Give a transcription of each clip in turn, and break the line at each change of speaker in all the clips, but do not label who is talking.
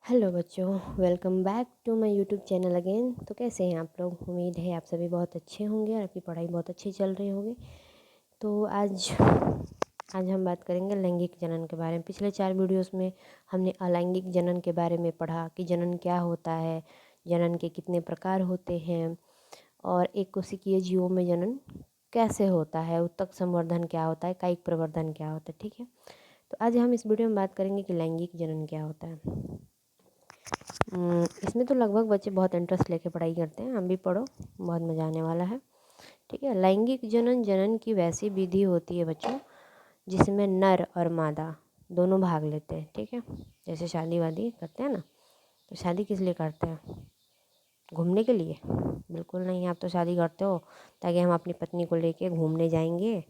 Hello बच्चों, welcome back to my YouTube channel again. तो कैसे हैं आप लोग? उम्मीद है आप सभी बहुत अच्छे होंगे और आपकी पढ़ाई बहुत अच्छी चल रही होगी। तो आज हम बात करेंगे लैंगिक जनन के बारे में। पिछले 4 वीडियोस में हमने अलैंगिक जनन के बारे में पढ़ा कि जनन क्या होता है, जनन के कितने प्रकार होते हैं और एक कोशिकीय जीवों में जनन कैसे होता है, उत्तक संवर्धन क्या होता है, कायिक प्रवर्धन क्या होता है। ठीक है, तो आज हम इस वीडियो में बात करेंगे कि लैंगिक जनन क्या होता है। इसमें तो लगभग बच्चे बहुत इंटरेस्ट लेके पढ़ाई करते हैं। हम भी पढ़ो, बहुत मज़ा आने वाला है। ठीक है, लैंगिक जनन जनन की वैसी विधि होती है बच्चों जिसमें नर और मादा दोनों भाग लेते हैं। ठीक है, जैसे शादी वादी करते हैं ना, तो शादी किस लिए करते हैं? घूमने के लिए? बिल्कुल नहीं। आप तो शादी करते हो ताकि हम अपनी पत्नी को लेके घूमने जाएंगे।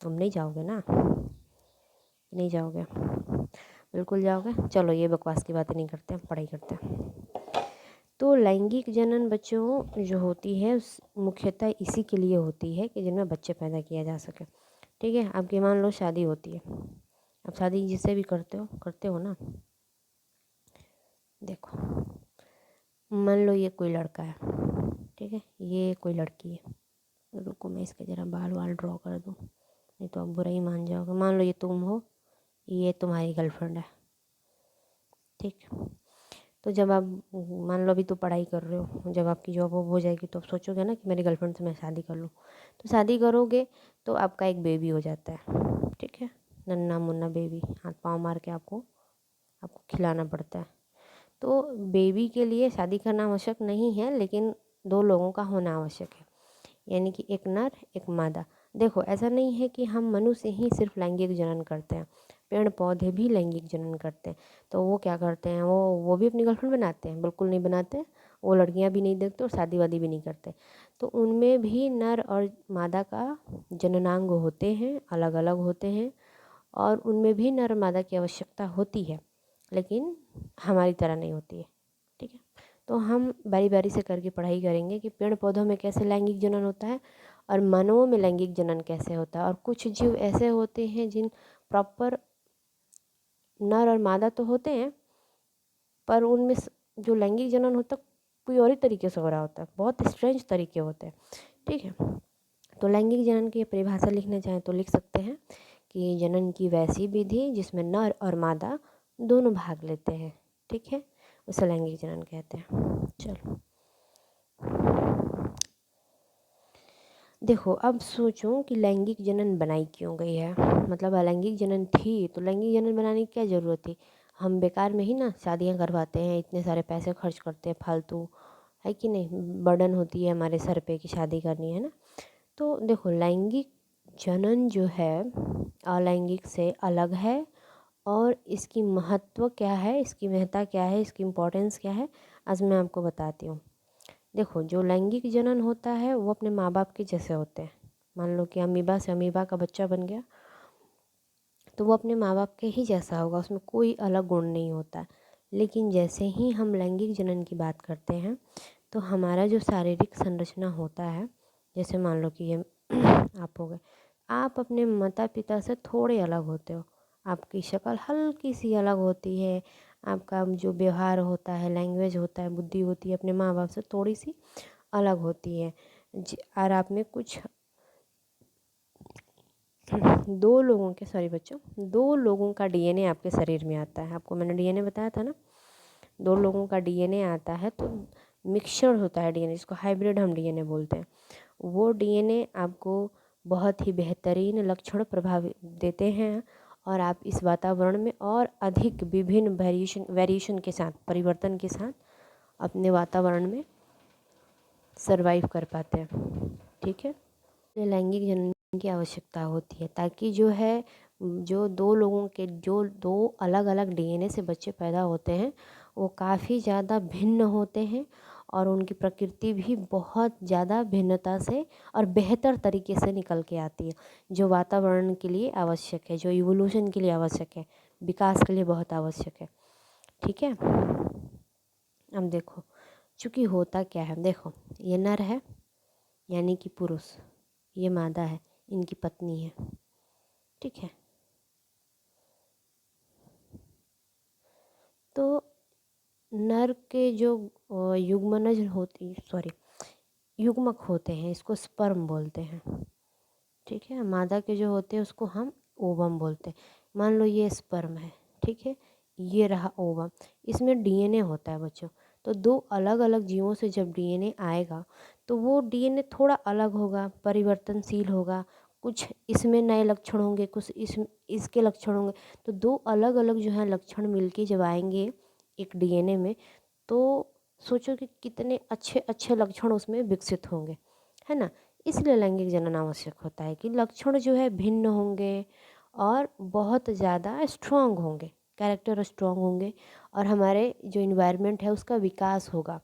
तुम नहीं जाओगे ना? नहीं जाओगे? बिल्कुल जाओगे। चलो ये बकवास की बातें नहीं करते, हम पढ़ाई करते हैं। तो लैंगिक जनन बच्चों जो होती है मुख्यतः इसी के लिए होती है कि जिनमें बच्चे पैदा किया जा सके। ठीक है, आपकी मान लो शादी होती है। अब शादी जिससे भी करते हो ना। देखो, मान लो ये कोई लड़का है, ठीक है, ये कोई लड़की है। रुको मैं इसके ज़रा बाल वाल ड्रॉ कर दूँ, नहीं तो आप बुरा ही मान जाओगे। मान लो ये तुम हो, ये तुम्हारी गर्लफ्रेंड है। ठीक, तो जब आप मान लो अभी तो पढ़ाई कर रहे हो, जब आपकी जॉब वॉब हो जाएगी तो आप सोचोगे ना कि मेरी गर्लफ्रेंड से मैं शादी कर लूँ। तो शादी करोगे तो आपका एक बेबी हो जाता है। ठीक है, नन्ना मुन्ना बेबी, हाथ पाँव मार के आपको खिलाना पड़ता है। तो बेबी के लिए शादी करना आवश्यक नहीं है, लेकिन 2 लोगों का होना आवश्यक है, यानी कि एक नर एक मादा। देखो, ऐसा नहीं है कि हम मनुष्य ही सिर्फ लैंगिक जनन करते हैं, पेड़ पौधे भी लैंगिक जनन करते हैं। तो वो क्या करते हैं, वो भी अपनी गर्लफ्रेंड बनाते हैं? बिल्कुल नहीं बनाते। वो लड़कियां भी नहीं देखते और शादी वादी भी नहीं करते। तो उनमें भी नर और मादा का जननांग होते हैं, अलग अलग होते हैं, और उनमें भी नर मादा की आवश्यकता होती है, लेकिन हमारी तरह नहीं होती है। ठीक है, तो हम बारी बारी से करके पढ़ाई करेंगे कि पेड़ पौधों में कैसे लैंगिक जनन होता है और मानवों में लैंगिक जनन कैसे होता है। और कुछ जीव ऐसे होते हैं जिन प्रॉपर नर और मादा तो होते हैं, पर उनमें जो लैंगिक जनन होता है कोई और ही तरीके से हो रहा होता है, बहुत स्ट्रेंज तरीके होते हैं। ठीक है, तो लैंगिक जनन की परिभाषा लिखना चाहें तो लिख सकते हैं कि जनन की वैसी विधि जिसमें नर और मादा दोनों भाग लेते हैं। ठीक है, उसे लैंगिक जनन कहते हैं। चलो देखो, अब सोचो कि लैंगिक जनन बनाई क्यों गई है। मतलब अलैंगिक जनन थी तो लैंगिक जनन बनाने की क्या ज़रूरत थी? हम बेकार में ही ना शादियां करवाते हैं, इतने सारे पैसे खर्च करते हैं फालतू, है कि नहीं? बर्डन होती है हमारे सर पे कि शादी करनी है ना। तो देखो, लैंगिक जनन जो है अलैंगिक से अलग है, और इसकी महत्व क्या है, इसकी महत्ता क्या है, इसकी इम्पोर्टेंस क्या है, आज मैं आपको बताती हूँ। देखो, जो लैंगिक जनन होता है वो अपने माँ बाप के जैसे होते हैं। मान लो कि अमीबा से अमीबा का बच्चा बन गया, तो वो अपने माँ बाप के ही जैसा होगा, उसमें कोई अलग गुण नहीं होता। लेकिन जैसे ही हम लैंगिक जनन की बात करते हैं तो हमारा जो शारीरिक संरचना होता है, जैसे मान लो कि ये आप हो गए, आप अपने माता पिता से थोड़े अलग होते हो। आपकी शक्ल हल्की सी अलग होती है, आपका जो व्यवहार होता है, लैंग्वेज होता है, बुद्धि होती है, अपने माँ बाप से थोड़ी सी अलग होती है। और आप में कुछ 2 लोगों के, सॉरी बच्चों, 2 लोगों का डीएनए आपके शरीर में आता है। आपको मैंने डीएनए बताया था ना, 2 लोगों का डीएनए आता है, तो मिक्सचर होता है डीएनए, जिसको हाइब्रिड हम डीएनए बोलते हैं। वो डीएनए आपको बहुत ही बेहतरीन लक्षण प्रभावित देते हैं, और आप इस वातावरण में और अधिक विभिन्न वेरिएशन के साथ, परिवर्तन के साथ अपने वातावरण में सरवाइव कर पाते हैं। ठीक है, लैंगिक जनन की आवश्यकता होती है ताकि जो 2 लोगों के, जो 2 अलग अलग डीएनए से बच्चे पैदा होते हैं, वो काफ़ी ज़्यादा भिन्न होते हैं और उनकी प्रकृति भी बहुत ज़्यादा भिन्नता से और बेहतर तरीके से निकल के आती है, जो वातावरण के लिए आवश्यक है, जो इवोल्यूशन के लिए आवश्यक है, विकास के लिए बहुत आवश्यक है। ठीक है, अब देखो, चूँकि होता क्या है, देखो ये नर है यानी कि पुरुष, ये मादा है, इनकी पत्नी है। ठीक है, तो नर के जो युग्मनज होती सॉरी युग्मक होते हैं इसको स्पर्म बोलते हैं, ठीक है। मादा के जो होते हैं उसको हम ओवम बोलते हैं। मान लो ये स्पर्म है, ठीक है, ये रहा ओवम। इसमें डीएनए होता है बच्चों। तो दो अलग अलग जीवों से जब डीएनए आएगा तो वो डीएनए थोड़ा अलग होगा, परिवर्तनशील होगा। कुछ इसमें नए लक्षण होंगे, कुछ इसके लक्षण होंगे। तो दो अलग अलग जो है लक्षण मिलके जब आएंगे एक डीएनए में, तो सोचो कि कितने अच्छे अच्छे लक्षण उसमें विकसित होंगे, है ना। इसलिए लैंगिक जनन आवश्यक होता है कि लक्षण जो है भिन्न होंगे और बहुत ज़्यादा स्ट्रॉन्ग होंगे, कैरेक्टर स्ट्रॉन्ग होंगे, और हमारे जो इन्वायरमेंट है उसका विकास होगा,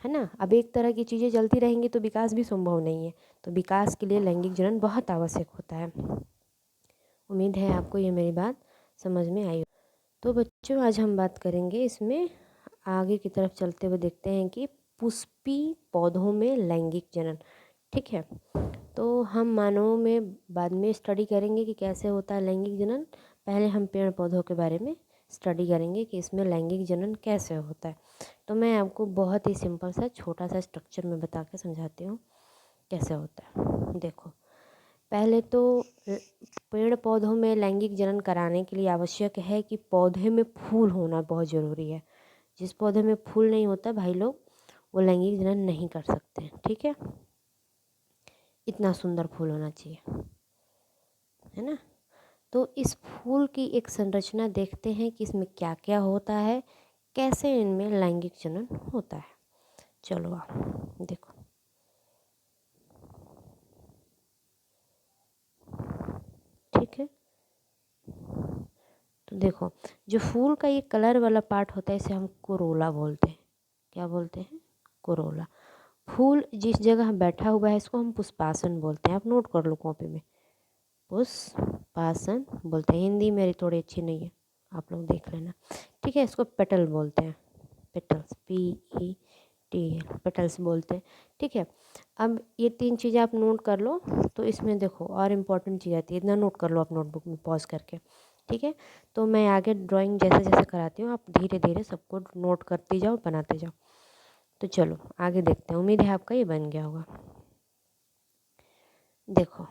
है ना। अब एक तरह की चीज़ें चलती रहेंगी तो विकास भी संभव नहीं है। तो विकास के लिए लैंगिक जनन बहुत आवश्यक होता है। उम्मीद है आपको ये मेरी बात समझ में आई। तो बच्चों आज हम बात करेंगे इसमें, आगे की तरफ चलते हुए देखते हैं कि पुष्पी पौधों में लैंगिक जनन, ठीक है। तो हम मानवों में बाद में स्टडी करेंगे कि कैसे होता है लैंगिक जनन। पहले हम पेड़ पौधों के बारे में स्टडी करेंगे कि इसमें लैंगिक जनन कैसे होता है। तो मैं आपको बहुत ही सिंपल सा छोटा सा स्ट्रक्चर में बता के समझाती हूँ कैसे होता है। देखो, पहले तो पेड़ पौधों में लैंगिक जनन कराने के लिए आवश्यक है कि पौधे में फूल होना बहुत ज़रूरी है। जिस पौधे में फूल नहीं होता भाई लोग, वो लैंगिक जनन नहीं कर सकते हैं, ठीक है। इतना सुंदर फूल होना चाहिए, है ना। तो इस फूल की एक संरचना देखते हैं कि इसमें क्या क्या होता है, कैसे इनमें लैंगिक जनन होता है। चलो आप देखो, ठीक है। तो देखो, जो फूल का ये कलर वाला पार्ट होता है इसे हम कोरोला बोलते हैं। क्या बोलते हैं? कोरोला। फूल जिस जगह बैठा हुआ है इसको हम पुष्पासन बोलते हैं। आप नोट कर लो कॉपी में, पुष्पासन बोलते हैं। हिंदी मेरी थोड़ी अच्छी नहीं है, आप लोग देख लेना, ठीक है। इसको पेटल बोलते हैं, पेटल्स, PETL, पेटल्स बोलते हैं, ठीक है। अब ये तीन चीज़ें आप नोट कर लो। तो इसमें देखो और इम्पोर्टेंट चीज़ आती है, इतना नोट कर लो आप नोटबुक में पॉज करके, ठीक है। तो मैं आगे ड्राइंग जैसे जैसे कराती हूँ आप धीरे धीरे सबको नोट करती जाओ, बनाते जाओ। तो चलो आगे देखते हैं, उम्मीद है आपका ये बन गया होगा। देखो,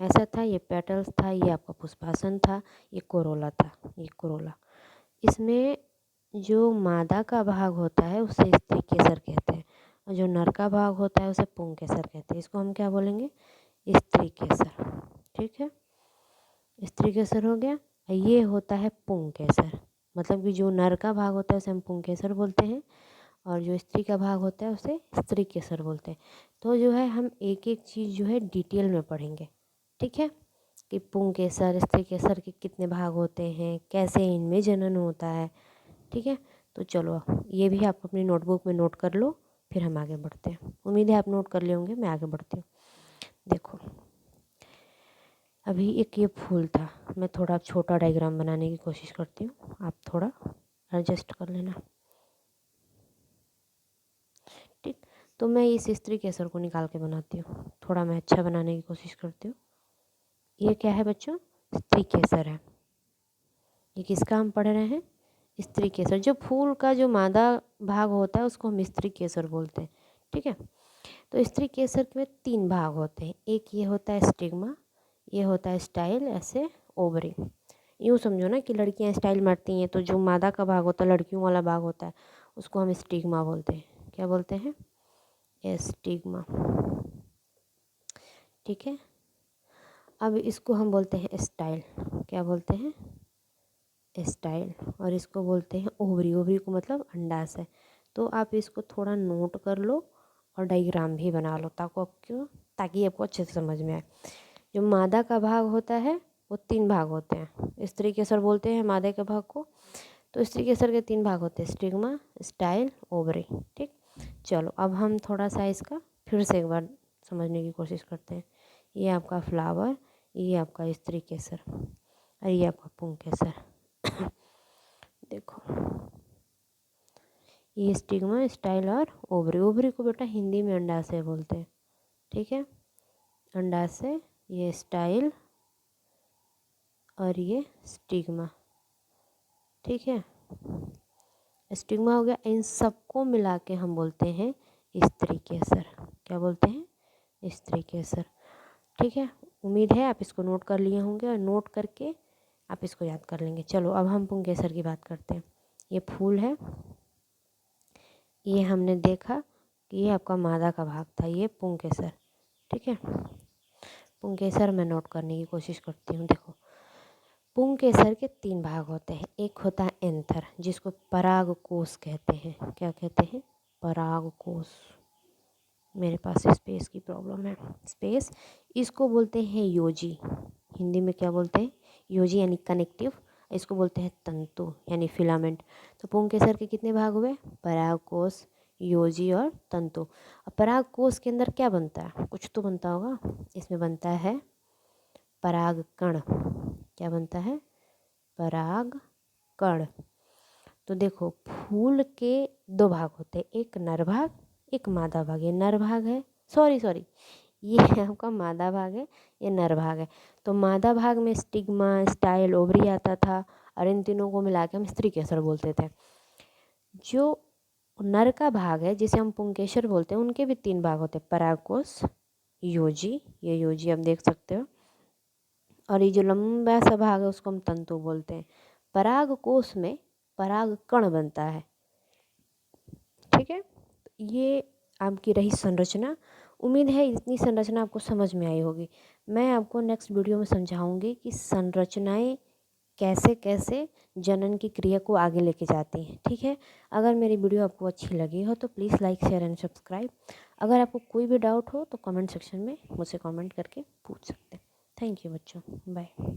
ऐसा था, ये पेटल्स था, ये आपका पुष्पासन था, ये कोरोला था, ये कोरोला। इसमें जो मादा का भाग होता है उसे स्त्री केसर कहते हैं, और जो नर का भाग होता है उसे पुंग केसर कहते हैं। इसको हम क्या बोलेंगे? स्त्री केसर, ठीक है। स्त्री केसर हो गया। ये होता है पुंग केसर, मतलब कि जो नर का भाग होता है उसे हम पुंग केसर बोलते हैं, और जो स्त्री का भाग होता है उसे स्त्री केसर बोलते हैं। तो जो है हम एक एक चीज़ जो है डिटेल में पढ़ेंगे, ठीक है, कि पुंग केसर स्त्री केसर के कितने भाग होते हैं, कैसे इनमें जनन होता है, ठीक है। तो चलो ये भी आप अपनी नोटबुक में नोट कर लो, फिर हम आगे बढ़ते हैं। उम्मीद है आप नोट कर लिए होंगे, मैं आगे बढ़ती हूँ। देखो, अभी एक ये फूल था, मैं थोड़ा छोटा डायग्राम बनाने की कोशिश करती हूँ, आप थोड़ा एडजस्ट कर लेना, ठीक। तो मैं इस स्त्री केसर को निकाल के बनाती हूँ, थोड़ा मैं अच्छा बनाने की कोशिश करती हूँ। ये क्या है बच्चों? स्त्री केसर है। ये किसका हम पढ़ रहे हैं? स्त्री केसर। जो फूल का जो मादा भाग होता है उसको हम स्त्री केसर बोलते हैं, ठीक है। तो स्त्री केसर में तीन भाग होते हैं, एक ये होता है स्टिग्मा, ये होता है स्टाइल, ऐसे ओवरी। यूँ समझो ना कि लड़कियां स्टाइल मारती हैं, तो जो मादा का भाग होता है, लड़कियों वाला भाग होता है, उसको हम स्टिग्मा बोलते हैं। क्या बोलते हैं? स्टिग्मा, ठीक है। अब इसको हम बोलते हैं स्टाइल। क्या बोलते हैं? स्टाइल। और इसको बोलते हैं ओवरी। ओवरी को मतलब अंडाशय। तो आप इसको थोड़ा नोट कर लो और डायग्राम भी बना लो, ताकि आपको अच्छे से समझ में आए। जो मादा का भाग होता है वो तीन भाग होते हैं, स्त्री केसर बोलते हैं मादा के भाग को। तो स्त्री केसर के तीन भाग होते हैं, स्टिग्मा, स्टाइल, ओवरी, ठीक। चलो अब हम थोड़ा सा इसका फिर से एक बार समझने की कोशिश करते हैं। ये आपका फ्लावर, ये आपका स्त्री केसर, और ये आपका पुंग केसर। देखो, ये स्टिग्मा, स्टाइल और ओवरी। ओवरी को बेटा हिंदी में अंडाशय बोलते हैं, ठीक है। अंडाशय, ये स्टाइल और ये स्टिग्मा, ठीक है। स्टिग्मा हो गया। इन सबको मिला के हम बोलते हैं स्त्री केसर। क्या बोलते हैं? स्त्री केसर। ठीक है, उम्मीद है आप इसको नोट कर लिए होंगे और नोट करके आप इसको याद कर लेंगे। चलो अब हम पुंकेसर की बात करते हैं। ये फूल है, ये हमने देखा कि ये आपका मादा का भाग था, ये पुंकेसर। ठीक है, पुंकेसर मैं नोट करने की कोशिश करती हूँ। देखो, पुंकेसर के 3 भाग होते हैं। एक होता है एंथर, जिसको परागकोश कहते हैं। क्या कहते हैं? परागकोश। मेरे पास स्पेस की प्रॉब्लम है, स्पेस। इसको बोलते हैं योजी, हिंदी में क्या बोलते हैं? योजी यानी कनेक्टिव। इसको बोलते हैं तंतु यानी फिलामेंट। तो पुंकेसर के कितने भाग हुए? परागकोश, योजी और तंतु। अब परागकोश के अंदर क्या बनता है? कुछ तो बनता होगा। इसमें बनता है परागकण। क्या बनता है? परागकण। तो देखो, फूल के 2 भाग होते हैं, एक नर भाग, एक मादा भाग। ये नर भाग है, सॉरी ये आपका मादा भाग है, ये नर भाग है। तो मादा भाग में स्टिग्मा, स्टाइल, ओवरी आता था और इन तीनों को मिला के हम स्त्री केसर बोलते थे। जो नर का भाग है जिसे हम पुंकेसर बोलते हैं, उनके भी 3 भाग होते हैं, परागकोश, योजी, ये योजी आप देख सकते हो, और ये जो लंबा सा भाग है उसको हम तंतु बोलते हैं। परागकोश में परागकण बनता है। ठीक है, ये आपकी रही संरचना। उम्मीद है इतनी संरचना आपको समझ में आई होगी। मैं आपको नेक्स्ट वीडियो में समझाऊंगी कि संरचनाएं कैसे कैसे जनन की क्रिया को आगे लेके जाती हैं। ठीक है, अगर मेरी वीडियो आपको अच्छी लगी हो तो please like, share and subscribe. अगर आपको कोई भी डाउट हो तो कमेंट सेक्शन में मुझसे कमेंट करके पूछ सकते हैं। थैंक यू बच्चों, बाय।